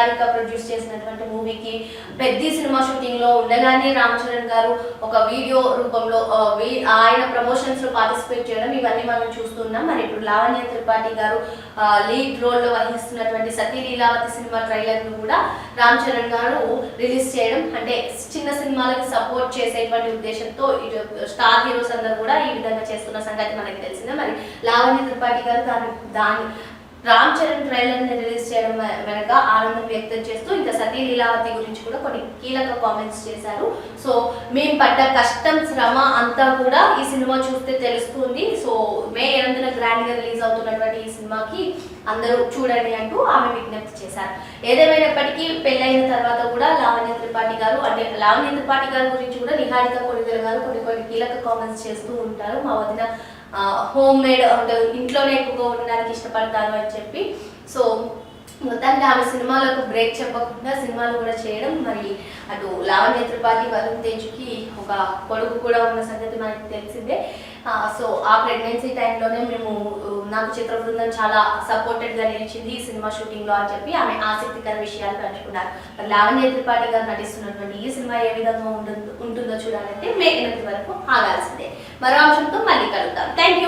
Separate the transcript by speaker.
Speaker 1: Niharika produce చేసినటువంటి మూవీకి Peddi cinema shooting లో ఉండగానే రామ్ చరణ్ గారు ఒక వీడియో రూపంలో ఆయన ప్రమోషన్స్ లో పార్టిసిపేట్ చేయడం ఇవన్నీ మనం చూస్తున్నాం. మరి ఇప్పుడు లావణ్య త్రిపాఠి గారు లీడ్ రోల్ లో వహిస్తున్నటువంటి సతీ లీలావతి సినిమా ట్రైలర్ ను కూడా రామ్ చరణ్ గారు రిలీజ్ చేయడం, అంటే చిన్న సినిమాలకు సపోర్ట్ చేసేటువంటి ఉద్దేశంతో స్టార్ హీరోస్ అందరూ కూడా ఈ విధంగా చేస్తున్న సంగతి మనకి తెలిసిందే. మరి లావణ్య త్రిపాఠి గారు దాని రామ్ చరణ్ ట్రైలర్ ని రిలీజ్ చేయడం వెనక ఆనందం వ్యక్తం చేస్తూ ఇంకా సతీ లీలావతి గురించి కూడా కొన్ని కీలక కామెంట్స్ చేశారు. సో మేము పడ్డ కష్టం శ్రమ అంతా కూడా ఈ సినిమా చూస్తే తెలుస్తుంది. సో మే 8న గ్రాండ్ గా రిలీజ్ అవుతున్నటువంటి ఈ సినిమాకి అందరూ చూడండి అంటూ ఆమె విజ్ఞప్తి చేశారు. ఏదేమైనప్పటికీ పెళ్ళైన తర్వాత కూడా లావణ్య త్రిపాఠి గారు, అంటే లావణ్య త్రిపాఠి గారి గురించి కూడా నిహారిక కొణిదెల గారు కొన్ని కీలక కామెంట్స్ చేస్తూ ఉంటారు. మా వదిన హోమ్ మేడ్ అంటే ఇంట్లోనే ఎక్కువగా ఉండడానికి ఇష్టపడతారు అని చెప్పి. సో మొత్తానికి ఆమె సినిమాలకు బ్రేక్ చెప్పకుండా సినిమాలు కూడా చేయడం, మరి అటు లావణ్య త్రిపాఠి వరుణ్ తేజ్కి ఒక కొడుకు కూడా ఉన్న సంగతి మనకి తెలిసిందే. సో ఆ ప్రెగ్నెన్సీ టైంలోనే నాకు చిత్ర బృందం చాలా సపోర్టెడ్గా నిలిచింది ఈ సినిమా షూటింగ్లో అని చెప్పి ఆమె ఆసక్తికర విషయాలు పంచుకున్నారు. మరి లావణ్య త్రిపాఠి గారు నటిస్తున్నటువంటి ఈ సినిమా ఏ విధంగా ఉంటుందో చూడాలంటే మే 8 వరకు ఆగాల్సిందే. మరో అంశంతో మళ్ళీ కలుద్దాం. Thank you.